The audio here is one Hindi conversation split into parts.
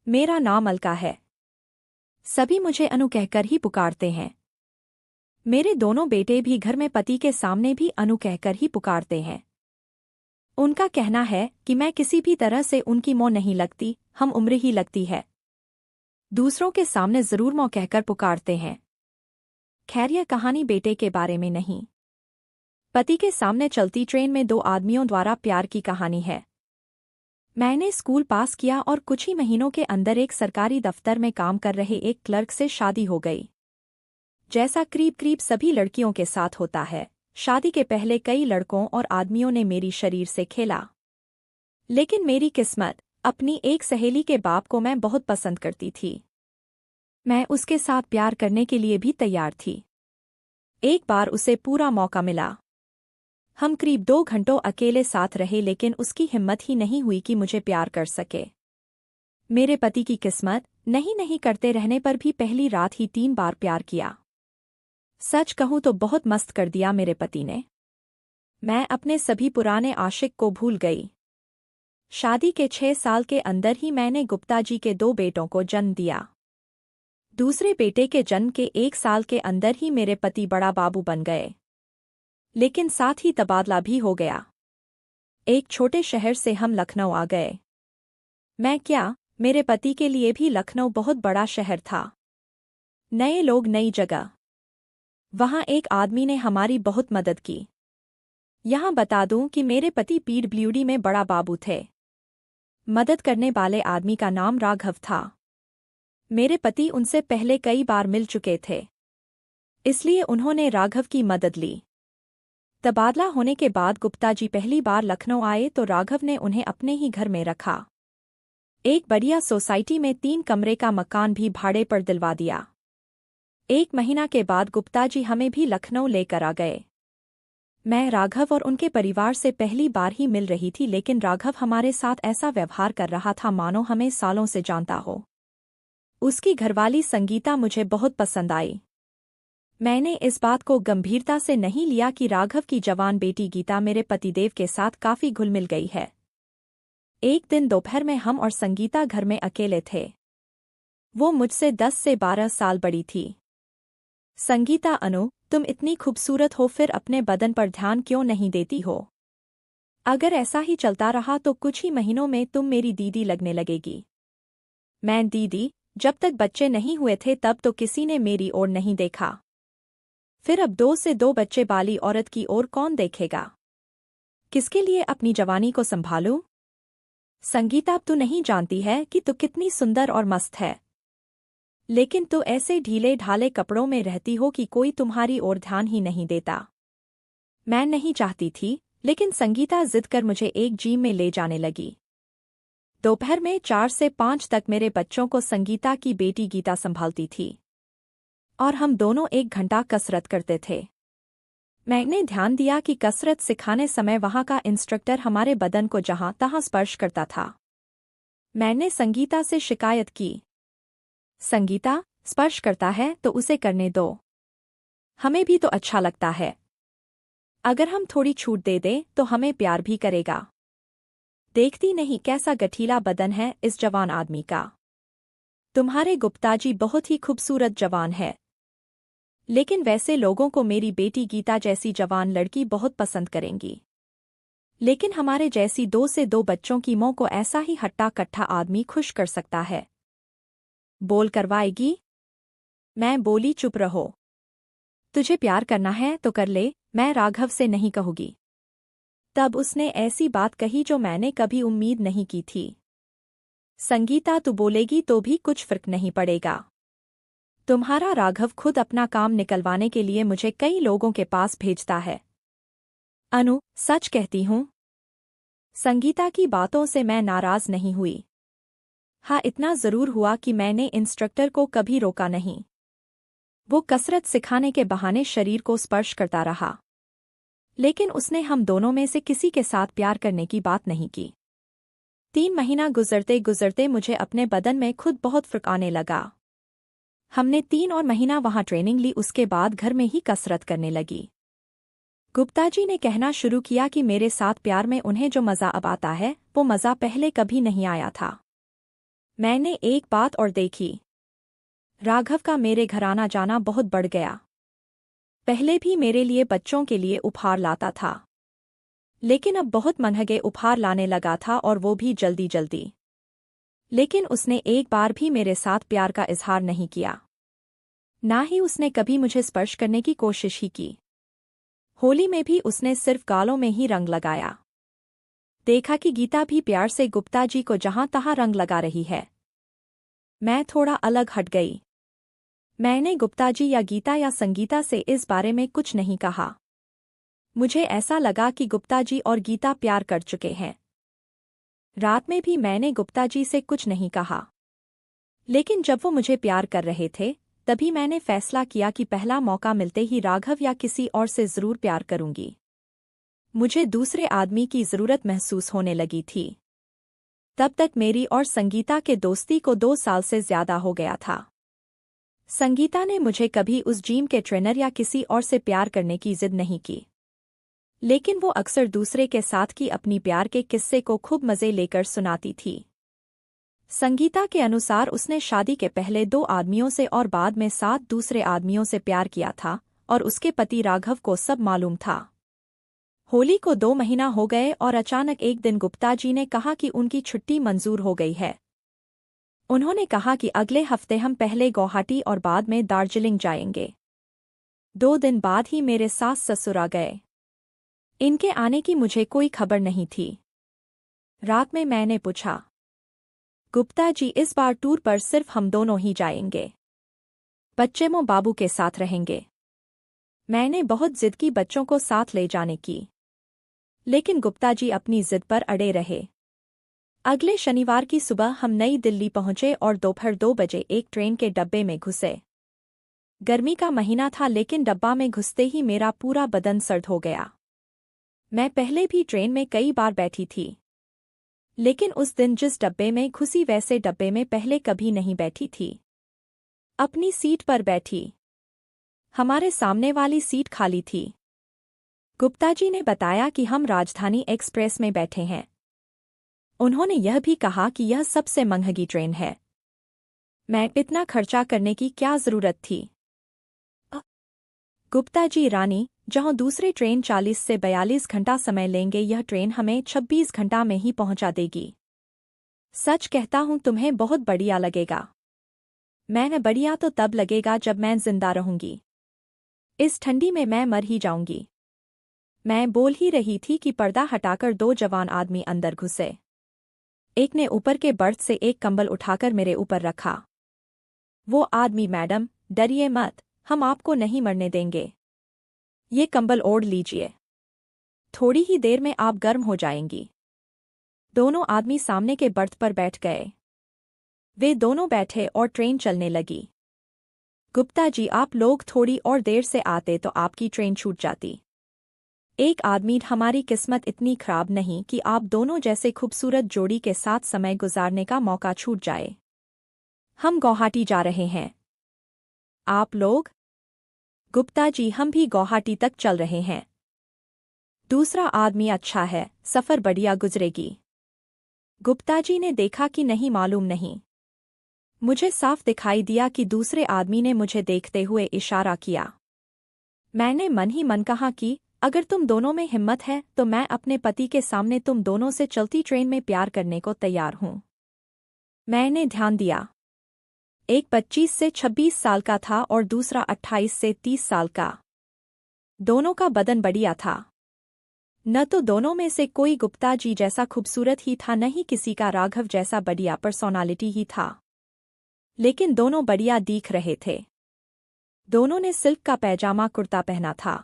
मेरा नाम अलका है। सभी मुझे अनु कहकर ही पुकारते हैं। मेरे दोनों बेटे भी घर में पति के सामने भी अनु कहकर ही पुकारते हैं। उनका कहना है कि मैं किसी भी तरह से उनकी मोह नहीं लगती, हम उम्र ही लगती है। दूसरों के सामने जरूर मोह कहकर पुकारते हैं। खैर यह कहानी बेटे के बारे में नहीं, पति के सामने चलती ट्रेन में दो आदमियों द्वारा प्यार की कहानी है। मैंने स्कूल पास किया और कुछ ही महीनों के अंदर एक सरकारी दफ्तर में काम कर रहे एक क्लर्क से शादी हो गई। जैसा करीब सभी लड़कियों के साथ होता है, शादी के पहले कई लड़कों और आदमियों ने मेरी शरीर से खेला। लेकिन मेरी किस्मत, अपनी एक सहेली के बाप को मैं बहुत पसंद करती थी। मैं उसके साथ प्यार करने के लिए भी तैयार थी। एक बार उसे पूरा मौका मिला। हम करीब 2 घंटों अकेले साथ रहे, लेकिन उसकी हिम्मत ही नहीं हुई कि मुझे प्यार कर सके। मेरे पति की किस्मत, नहीं करते रहने पर भी पहली रात ही 3 बार प्यार किया। सच कहूं तो बहुत मस्त कर दिया मेरे पति ने। मैं अपने सभी पुराने आशिक को भूल गई। शादी के 6 साल के अंदर ही मैंने गुप्ता जी के 2 बेटों को जन्म दिया। दूसरे बेटे के जन्म के 1 साल के अंदर ही मेरे पति बड़ा बाबू बन गए। लेकिन साथ ही तबादला भी हो गया। एक छोटे शहर से हम लखनऊ आ गए। मैं क्या, मेरे पति के लिए भी लखनऊ बहुत बड़ा शहर था। नए लोग, नई जगह। वहां एक आदमी ने हमारी बहुत मदद की। यहां बता दूं कि मेरे पति पीडब्ल्यूडी में बड़ा बाबू थे। मदद करने वाले आदमी का नाम राघव था। मेरे पति उनसे पहले कई बार मिल चुके थे, इसलिए उन्होंने राघव की मदद ली। तबादला होने के बाद गुप्ता जी पहली बार लखनऊ आए तो राघव ने उन्हें अपने ही घर में रखा। एक बढ़िया सोसाइटी में 3 कमरे का मकान भी भाड़े पर दिलवा दिया। 1 महीना के बाद गुप्ता जी हमें भी लखनऊ लेकर आ गए। मैं राघव और उनके परिवार से पहली बार ही मिल रही थी, लेकिन राघव हमारे साथ ऐसा व्यवहार कर रहा था मानो हमें सालों से जानता हो। उसकी घरवाली संगीता मुझे बहुत पसंद आई। मैंने इस बात को गंभीरता से नहीं लिया कि राघव की जवान बेटी गीता मेरे पतिदेव के साथ काफी घुल मिल गई है। एक दिन दोपहर में हम और संगीता घर में अकेले थे। वो मुझसे 10 से 12 साल बड़ी थी। संगीता, अनु, तुम इतनी खूबसूरत हो, फिर अपने बदन पर ध्यान क्यों नहीं देती हो? अगर ऐसा ही चलता रहा तो कुछ ही महीनों में तुम मेरी दीदी लगने लगेगी। मैं, दीदी? जब तक बच्चे नहीं हुए थे तब तो किसी ने मेरी ओर नहीं देखा। फिर अब 2 से 2 बच्चे वाली औरत की ओर कौन देखेगा? किसके लिए अपनी जवानी को संभालूं? संगीता, अब तू नहीं जानती है कि तू कितनी सुंदर और मस्त है, लेकिन तू ऐसे ढीले ढाले कपड़ों में रहती हो कि कोई तुम्हारी ओर ध्यान ही नहीं देता। मैं नहीं चाहती थी, लेकिन संगीता जिद कर मुझे एक जिम में ले जाने लगी। दोपहर में 4 से 5 तक मेरे बच्चों को संगीता की बेटी गीता संभालती थी और हम दोनों 1 घंटा कसरत करते थे। मैंने ध्यान दिया कि कसरत सिखाने समय वहां का इंस्ट्रक्टर हमारे बदन को जहां तहां स्पर्श करता था। मैंने संगीता से शिकायत की, संगीता, स्पर्श करता है तो उसे करने दो, हमें भी तो अच्छा लगता है। अगर हम थोड़ी छूट दे दें तो हमें प्यार भी करेगा। देखती नहीं कैसा गठीला बदन है इस जवान आदमी का। तुम्हारे गुप्ता जी बहुत ही खूबसूरत जवान है, लेकिन वैसे लोगों को मेरी बेटी गीता जैसी जवान लड़की बहुत पसंद करेंगी। लेकिन हमारे जैसी 2 से 2 बच्चों की मां को ऐसा ही हट्टा कट्ठा आदमी खुश कर सकता है। बोल करवाएगी? मैं बोली, चुप रहो। तुझे प्यार करना है तो कर ले, मैं राघव से नहीं कहूंगी। तब उसने ऐसी बात कही जो मैंने कभी उम्मीद नहीं की थी। संगीता, तू बोलेगी तो भी कुछ फर्क नहीं पड़ेगा। तुम्हारा राघव खुद अपना काम निकलवाने के लिए मुझे कई लोगों के पास भेजता है। अनु, सच कहती हूँ। संगीता की बातों से मैं नाराज नहीं हुई। हाँ, इतना जरूर हुआ कि मैंने इंस्ट्रक्टर को कभी रोका नहीं। वो कसरत सिखाने के बहाने शरीर को स्पर्श करता रहा, लेकिन उसने हम दोनों में से किसी के साथ प्यार करने की बात नहीं की। 3 महीना गुजरते गुजरते मुझे अपने बदन में खुद बहुत फर्क आने लगा। हमने 3 और महीना वहां ट्रेनिंग ली, उसके बाद घर में ही कसरत करने लगी। गुप्ता जी ने कहना शुरू किया कि मेरे साथ प्यार में उन्हें जो मज़ा अब आता है वो मज़ा पहले कभी नहीं आया था। मैंने एक बात और देखी। राघव का मेरे घर आना जाना बहुत बढ़ गया। पहले भी मेरे लिए बच्चों के लिए उपहार लाता था, लेकिन अब बहुत महंगे उपहार लाने लगा था, और वो भी जल्दी जल्दी। लेकिन उसने एक बार भी मेरे साथ प्यार का इजहार नहीं किया, ना ही उसने कभी मुझे स्पर्श करने की कोशिश ही की। होली में भी उसने सिर्फ गालों में ही रंग लगाया। देखा कि गीता भी प्यार से गुप्ता जी को जहां तहां रंग लगा रही है। मैं थोड़ा अलग हट गई। मैंने गुप्ता जी या गीता या संगीता से इस बारे में कुछ नहीं कहा। मुझे ऐसा लगा कि गुप्ता जी और गीता प्यार कर चुके हैं। रात में भी मैंने गुप्ता जी से कुछ नहीं कहा, लेकिन जब वो मुझे प्यार कर रहे थे, तभी मैंने फैसला किया कि पहला मौका मिलते ही राघव या किसी और से जरूर प्यार करूंगी। मुझे दूसरे आदमी की जरूरत महसूस होने लगी थी। तब तक मेरी और संगीता के दोस्ती को 2 साल से ज्यादा हो गया था। संगीता ने मुझे कभी उस जिम के ट्रेनर या किसी और से प्यार करने की जिद नहीं की, लेकिन वो अक्सर दूसरे के साथ की अपनी प्यार के किस्से को खूब मजे लेकर सुनाती थी। संगीता के अनुसार उसने शादी के पहले 2 आदमियों से और बाद में 7 दूसरे आदमियों से प्यार किया था, और उसके पति राघव को सब मालूम था। होली को 2 महीना हो गए और अचानक एक दिन गुप्ता जी ने कहा कि उनकी छुट्टी मंजूर हो गई है। उन्होंने कहा कि अगले हफ्ते हम पहले गुवाहाटी और बाद में दार्जिलिंग जाएंगे। 2 दिन बाद ही मेरे सास ससुर आ गए। इनके आने की मुझे कोई खबर नहीं थी। रात में मैंने पूछा, गुप्ता जी इस बार टूर पर सिर्फ हम दोनों ही जाएंगे, बच्चे मो बाबू के साथ रहेंगे? मैंने बहुत जिद की बच्चों को साथ ले जाने की, लेकिन गुप्ता जी अपनी जिद पर अड़े रहे। अगले शनिवार की सुबह हम नई दिल्ली पहुंचे और दोपहर 2 बजे एक ट्रेन के डब्बे में घुसे। गर्मी का महीना था, लेकिन डब्बा में घुसते ही मेरा पूरा बदन सर्द हो गया। मैं पहले भी ट्रेन में कई बार बैठी थी, लेकिन उस दिन जिस डब्बे में घुसी वैसे डब्बे में पहले कभी नहीं बैठी थी। अपनी सीट पर बैठी। हमारे सामने वाली सीट खाली थी। गुप्ता जी ने बताया कि हम राजधानी एक्सप्रेस में बैठे हैं। उन्होंने यह भी कहा कि यह सबसे महंगी ट्रेन है। मैं इतना खर्चा करने की क्या जरूरत थी? गुप्ता जी रानी, जहां दूसरे ट्रेन 40 से 42 घंटा समय लेंगे, यह ट्रेन हमें 26 घंटा में ही पहुंचा देगी। सच कहता हूं, तुम्हें बहुत बढ़िया लगेगा। मैं बढ़िया तो तब लगेगा जब मैं जिंदा रहूंगी। इस ठंडी में मैं मर ही जाऊंगी। मैं बोल ही रही थी कि पर्दा हटाकर 2 जवान आदमी अंदर घुसे। एक ने ऊपर के बर्थ से एक कंबल उठाकर मेरे ऊपर रखा। वो आदमी, मैडम डरिए मत, हम आपको नहीं मरने देंगे। ये कंबल ओढ़ लीजिए, थोड़ी ही देर में आप गर्म हो जाएंगी। दोनों आदमी सामने के बर्थ पर बैठ गए। वे दोनों बैठे और ट्रेन चलने लगी। गुप्ता जी, आप लोग थोड़ी और देर से आते तो आपकी ट्रेन छूट जाती। एक आदमी, हमारी किस्मत इतनी खराब नहीं कि आप दोनों जैसे खूबसूरत जोड़ी के साथ समय गुजारने का मौका छूट जाए। हम गुवाहाटी जा रहे हैं। आप लोग? गुप्ता जी, हम भी गुवाहाटी तक चल रहे हैं। दूसरा आदमी, अच्छा है, सफर बढ़िया गुजरेगी। गुप्ता जी ने देखा कि नहीं, मालूम नहीं। मुझे साफ दिखाई दिया कि दूसरे आदमी ने मुझे देखते हुए इशारा किया। मैंने मन ही मन कहा कि अगर तुम दोनों में हिम्मत है तो मैं अपने पति के सामने तुम दोनों से चलती ट्रेन में प्यार करने को तैयार हूं। मैंने ध्यान दिया। एक 25 से 26 साल का था और दूसरा 28 से 30 साल का। दोनों का बदन बढ़िया था। न तो दोनों में से कोई गुप्ता जी जैसा खूबसूरत ही था, न ही किसी का राघव जैसा बढ़िया पर्सोनालिटी ही था, लेकिन दोनों बढ़िया दिख रहे थे। दोनों ने सिल्क का पैजामा कुर्ता पहना था।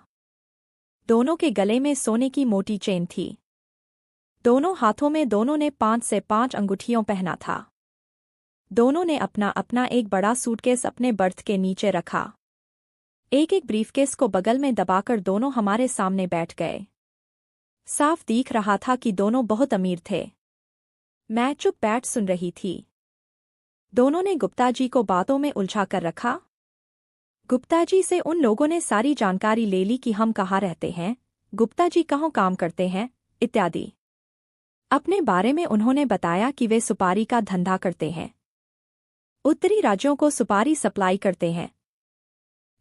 दोनों के गले में सोने की मोटी चेन थी। दोनों हाथों में दोनों ने 5 से 5 अंगूठियों पहना था। दोनों ने अपना अपना एक बड़ा सूटकेस अपने बर्थ के नीचे रखा। एक एक ब्रीफकेस को बगल में दबाकर दोनों हमारे सामने बैठ गए। साफ दिख रहा था कि दोनों बहुत अमीर थे। मैं चुप बैठ सुन रही थी। दोनों ने गुप्ता जी को बातों में उलझा कर रखा। गुप्ता जी से उन लोगों ने सारी जानकारी ले ली कि हम कहाँ रहते हैं, गुप्ता जी कहाँ काम करते हैं, इत्यादि। अपने बारे में उन्होंने बताया कि वे सुपारी का धंधा करते हैं, उत्तरी राज्यों को सुपारी सप्लाई करते हैं।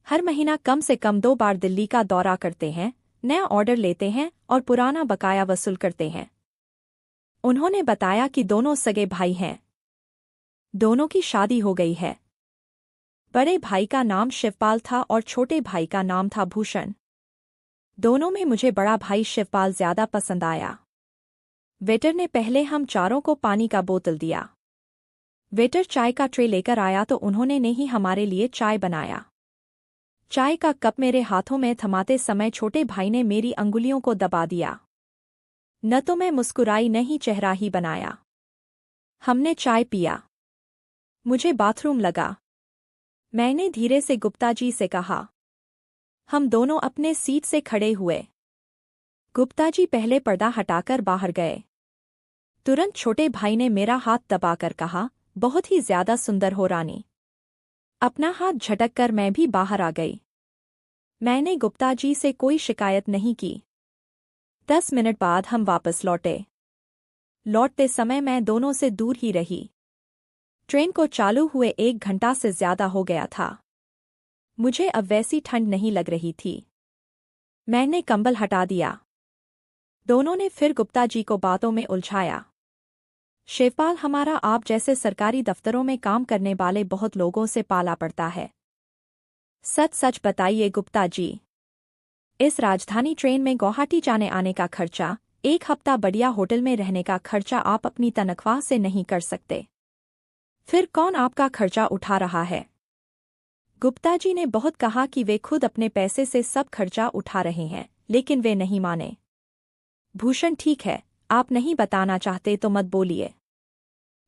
हर महीना कम से कम 2 बार दिल्ली का दौरा करते हैं, नया ऑर्डर लेते हैं और पुराना बकाया वसूल करते हैं। उन्होंने बताया कि दोनों सगे भाई हैं। दोनों की शादी हो गई है। बड़े भाई का नाम शिवपाल था और छोटे भाई का नाम था भूषण। दोनों में मुझे बड़ा भाई शिवपाल ज्यादा पसंद आया। वेटर ने पहले हम चारों को पानी का बोतल दिया। वेटर चाय का ट्रे लेकर आया तो उन्होंने ने ही हमारे लिए चाय बनाया। चाय का कप मेरे हाथों में थमाते समय छोटे भाई ने मेरी अंगुलियों को दबा दिया। न तो मैं मुस्कुराई न ही चेहरा ही बनाया। हमने चाय पिया। मुझे बाथरूम लगा। मैंने धीरे से गुप्ता जी से कहा। हम दोनों अपने सीट से खड़े हुए। गुप्ता जी पहले पर्दा हटाकर बाहर गए। तुरंत छोटे भाई ने मेरा हाथ दबाकर कहा, बहुत ही ज्यादा सुंदर हो रानी। अपना हाथ झटक कर मैं भी बाहर आ गई। मैंने गुप्ता जी से कोई शिकायत नहीं की। 10 मिनट बाद हम वापस लौटे। लौटते समय मैं दोनों से दूर ही रही। ट्रेन को चालू हुए 1 घंटा से ज्यादा हो गया था। मुझे अब वैसी ठंड नहीं लग रही थी। मैंने कंबल हटा दिया। दोनों ने फिर गुप्ता जी को बातों में उलझाया। शिवपाल हमारा आप जैसे सरकारी दफ्तरों में काम करने वाले बहुत लोगों से पाला पड़ता है। सच सच बताइए गुप्ता जी, इस राजधानी ट्रेन में गुवाहाटी जाने आने का खर्चा, 1 हफ्ता बढ़िया होटल में रहने का खर्चा आप अपनी तनख्वाह से नहीं कर सकते। फिर कौन आपका खर्चा उठा रहा है? गुप्ता जी ने बहुत कहा कि वे खुद अपने पैसे से सब खर्चा उठा रहे हैं, लेकिन वे नहीं माने। भूषण ठीक है, आप नहीं बताना चाहते तो मत बोलिए।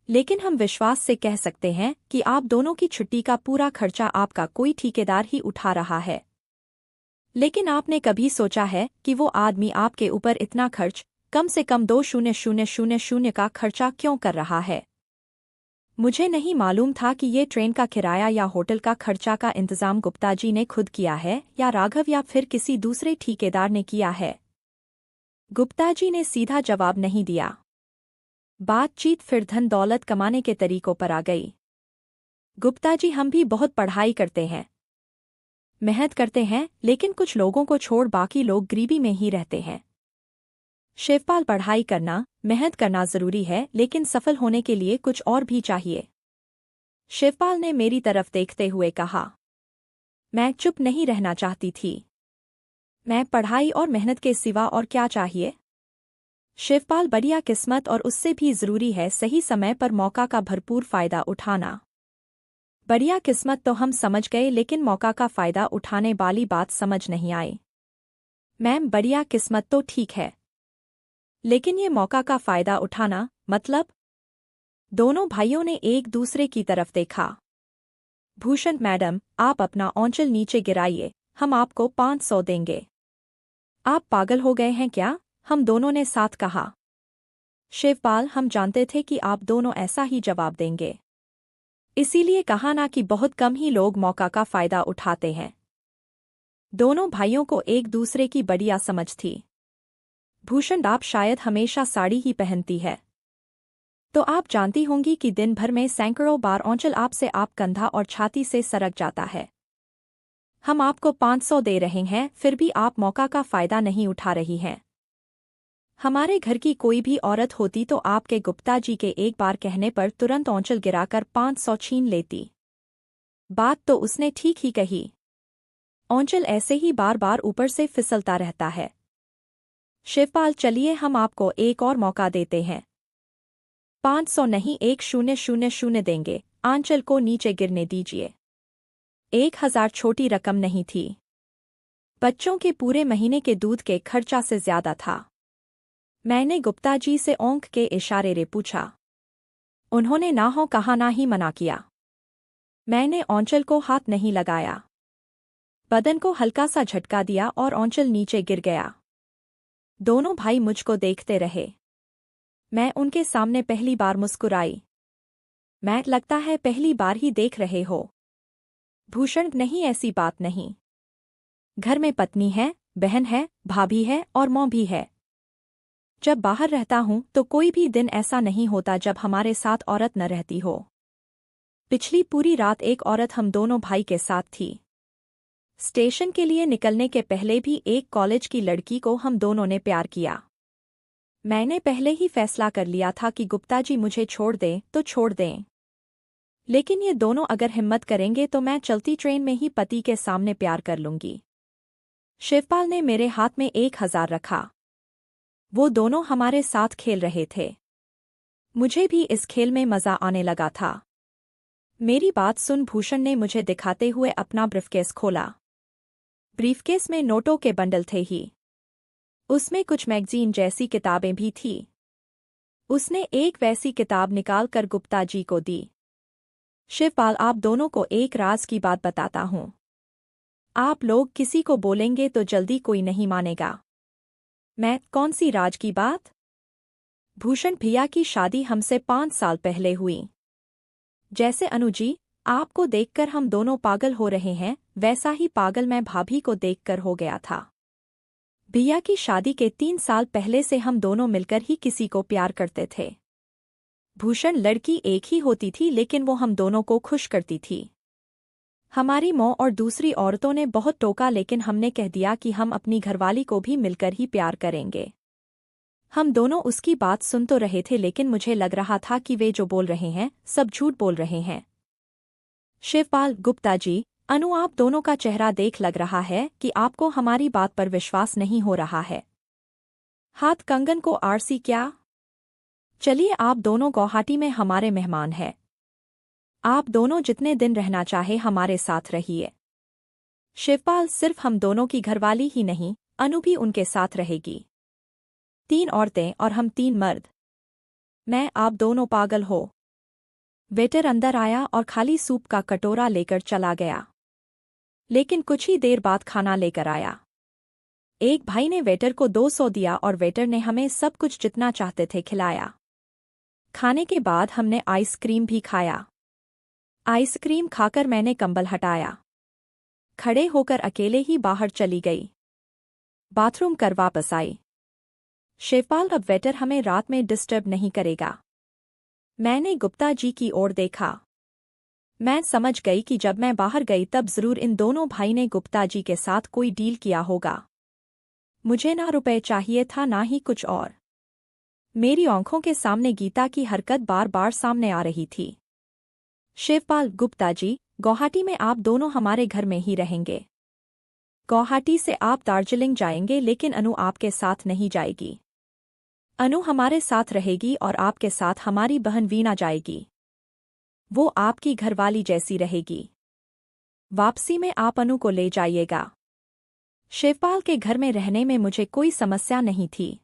लेकिन हम विश्वास से कह सकते हैं कि आप दोनों की छुट्टी का पूरा खर्चा आपका कोई ठेकेदार ही उठा रहा है। लेकिन आपने कभी सोचा है कि वो आदमी आपके ऊपर इतना खर्च, कम से कम 2,000 का खर्चा क्यों कर रहा है? मुझे नहीं मालूम था कि ये ट्रेन का किराया या होटल का खर्चा का इंतजाम गुप्ता जी ने खुद किया है या राघव या फिर किसी दूसरे ठेकेदार ने किया है। गुप्ता जी ने सीधा जवाब नहीं दिया। बातचीत फिर धन दौलत कमाने के तरीकों पर आ गई। गुप्ता जी हम भी बहुत पढ़ाई करते हैं, मेहनत करते हैं, लेकिन कुछ लोगों को छोड़ बाकी लोग गरीबी में ही रहते हैं। शिवपाल पढ़ाई करना, मेहनत करना जरूरी है, लेकिन सफल होने के लिए कुछ और भी चाहिए। शिवपाल ने मेरी तरफ देखते हुए कहा। मैं चुप नहीं रहना चाहती थी। मैं पढ़ाई और मेहनत के सिवा और क्या चाहिए? शिवपाल बढ़िया किस्मत और उससे भी जरूरी है सही समय पर मौका का भरपूर फायदा उठाना। बढ़िया किस्मत तो हम समझ गए, लेकिन मौका का फायदा उठाने वाली बात समझ नहीं आई। मैम बढ़िया किस्मत तो ठीक है, लेकिन ये मौका का फायदा उठाना मतलब? दोनों भाइयों ने एक दूसरे की तरफ देखा। भूषण मैडम, आप अपना औंचल नीचे गिराइए, हम आपको 500 देंगे। आप पागल हो गए हैं क्या? हम दोनों ने साथ कहा। शिवपाल, हम जानते थे कि आप दोनों ऐसा ही जवाब देंगे, इसीलिए कहा ना कि बहुत कम ही लोग मौका का फायदा उठाते हैं। दोनों भाइयों को एक दूसरे की बढ़िया समझ थी। भूषण, आप शायद हमेशा साड़ी ही पहनती है, तो आप जानती होंगी कि दिन भर में सैकड़ों बार औंचल आपसे आप कंधा और छाती से सरक जाता है। हम आपको 500 दे रहे हैं, फिर भी आप मौका का फायदा नहीं उठा रही हैं। हमारे घर की कोई भी औरत होती तो आपके गुप्ता जी के एक बार कहने पर तुरंत औंचल गिराकर 500 छीन लेती। बात तो उसने ठीक ही कही। औंचल ऐसे ही बार बार ऊपर से फिसलता रहता है। शिवपाल, चलिए हम आपको एक और मौका देते हैं। 500 नहीं, 1,000 देंगे। आंचल को नीचे गिरने दीजिए। 1,000 छोटी रकम नहीं थी। बच्चों के पूरे महीने के दूध के खर्चा से ज्यादा था। मैंने गुप्ता जी से औंख के इशारे रे पूछा। उन्होंने ना हो कहा, ना ही मना किया। मैंने औंचल को हाथ नहीं लगाया, बदन को हल्का सा झटका दिया और औंचल नीचे गिर गया। दोनों भाई मुझको देखते रहे। मैं उनके सामने पहली बार मुस्कुराई। मैं, लगता है पहली बार ही देख रहे हो। भूषण, नहीं ऐसी बात नहीं। घर में पत्नी है, बहन है, भाभी है और मौं भी है। जब बाहर रहता हूं तो कोई भी दिन ऐसा नहीं होता जब हमारे साथ औरत न रहती हो। पिछली पूरी रात एक औरत हम दोनों भाई के साथ थी। स्टेशन के लिए निकलने के पहले भी एक कॉलेज की लड़की को हम दोनों ने प्यार किया। मैंने पहले ही फैसला कर लिया था कि गुप्ता जी मुझे छोड़ दें तो छोड़ दें, लेकिन ये दोनों अगर हिम्मत करेंगे तो मैं चलती ट्रेन में ही पति के सामने प्यार कर लूंगी। शिवपाल ने मेरे हाथ में 1000 रखा। वो दोनों हमारे साथ खेल रहे थे। मुझे भी इस खेल में मजा आने लगा था। मेरी बात सुन भूषण ने मुझे दिखाते हुए अपना ब्रीफकेस खोला। ब्रीफकेस में नोटों के बंडल थे ही। उसमें कुछ मैगजीन जैसी किताबें भी थी। उसने एक वैसी किताब निकालकर गुप्ता जी को दी। शिवपाल, आप दोनों को एक राज की बात बताता हूं। आप लोग किसी को बोलेंगे तो जल्दी कोई नहीं मानेगा। मैं, कौन सी राज की बात? भूषण भैया की शादी हमसे 5 साल पहले हुई। जैसे अनुजी, आपको देखकर हम दोनों पागल हो रहे हैं, वैसा ही पागल मैं भाभी को देखकर हो गया था। भैया की शादी के 3 साल पहले से हम दोनों मिलकर ही किसी को प्यार करते थे। भूषण, लड़की एक ही होती थी लेकिन वो हम दोनों को खुश करती थी। हमारी माँ और दूसरी औरतों ने बहुत टोका लेकिन हमने कह दिया कि हम अपनी घरवाली को भी मिलकर ही प्यार करेंगे। हम दोनों उसकी बात सुन तो रहे थे लेकिन मुझे लग रहा था कि वे जो बोल रहे हैं सब झूठ बोल रहे हैं। शिवपाल, गुप्ता जी, अनु, आप दोनों का चेहरा देख लग रहा है कि आपको हमारी बात पर विश्वास नहीं हो रहा है। हाथ कंगन को आरसी क्या? चलिए, आप दोनों गुवाहाटी में हमारे मेहमान हैं। आप दोनों जितने दिन रहना चाहे हमारे साथ रहिए। शिवपाल, सिर्फ हम दोनों की घरवाली ही नहीं, अनु भी उनके साथ रहेगी। 3 औरतें और हम 3 मर्द। मैं, आप दोनों पागल हो। वेटर अंदर आया और खाली सूप का कटोरा लेकर चला गया। लेकिन कुछ ही देर बाद खाना लेकर आया। एक भाई ने वेटर को 200 दिया और वेटर ने हमें सब कुछ जितना चाहते थे खिलाया। खाने के बाद हमने आइसक्रीम भी खाया। आइसक्रीम खाकर मैंने कंबल हटाया। खड़े होकर अकेले ही बाहर चली गई। बाथरूम कर वापस आई। शिवपाल, अब वेटर हमें रात में डिस्टर्ब नहीं करेगा। मैंने गुप्ता जी की ओर देखा। मैं समझ गई कि जब मैं बाहर गई तब जरूर इन दोनों भाई ने गुप्ता जी के साथ कोई डील किया होगा। मुझे ना रुपए चाहिए था ना ही कुछ और। मेरी आंखों के सामने गीता की हरकत बार बार सामने आ रही थी। शिवपाल, गुप्ता जी, गुवाहाटी में आप दोनों हमारे घर में ही रहेंगे। गुवाहाटी से आप दार्जिलिंग जाएंगे लेकिन अनु आपके साथ नहीं जाएगी। अनु हमारे साथ रहेगी और आपके साथ हमारी बहन वीणा जाएगी। वो आपकी घरवाली जैसी रहेगी। वापसी में आप अनु को ले जाइएगा। शिवपाल के घर में रहने में मुझे कोई समस्या नहीं थी।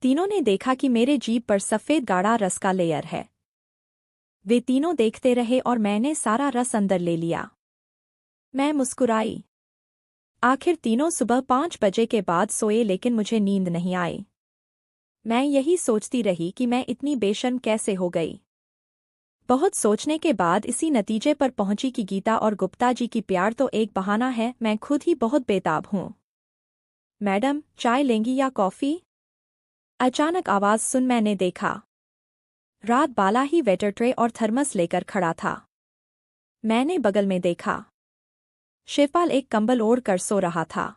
तीनों ने देखा कि मेरे जीभ पर सफ़ेद गाढ़ा रस का लेयर है। वे तीनों देखते रहे और मैंने सारा रस अंदर ले लिया। मैं मुस्कुराई। आखिर तीनों सुबह 5 बजे के बाद सोए लेकिन मुझे नींद नहीं आई। मैं यही सोचती रही कि मैं इतनी बेशर्म कैसे हो गई। बहुत सोचने के बाद इसी नतीजे पर पहुंची कि गीता और गुप्ता जी की प्यार तो एक बहाना है। मैं खुद ही बहुत बेताब हूँ। मैडम, चाय लेंगी या कॉफ़ी? अचानक आवाज़ सुन मैंने देखा। रात बाला ही वेटर ट्रे और थर्मस लेकर खड़ा था। मैंने बगल में देखा। शिवपाल एक कंबल ओढ़ कर सो रहा था।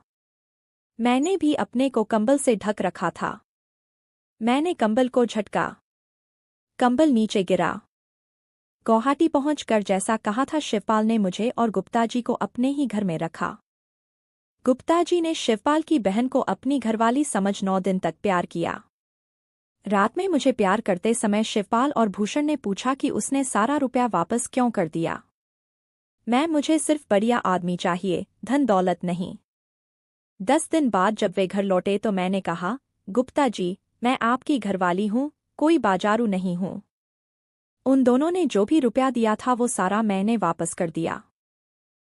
मैंने भी अपने को कंबल से ढक रखा था। मैंने कंबल को झटका। कंबल नीचे गिरा। गुवाहाटी पहुंचकर जैसा कहा था शिवपाल ने मुझे और गुप्ता जी को अपने ही घर में रखा। गुप्ता जी ने शिवपाल की बहन को अपनी घरवाली समझ 9 दिन तक प्यार किया। रात में मुझे प्यार करते समय शिवपाल और भूषण ने पूछा कि उसने सारा रुपया वापस क्यों कर दिया। मुझे सिर्फ बढ़िया आदमी चाहिए, धन दौलत नहीं। 10 दिन बाद जब वे घर लौटे तो मैंने कहा, गुप्ता जी, मैं आपकी घरवाली हूँ, कोई बाजारू नहीं हूँ। उन दोनों ने जो भी रुपया दिया था वो सारा मैंने वापस कर दिया।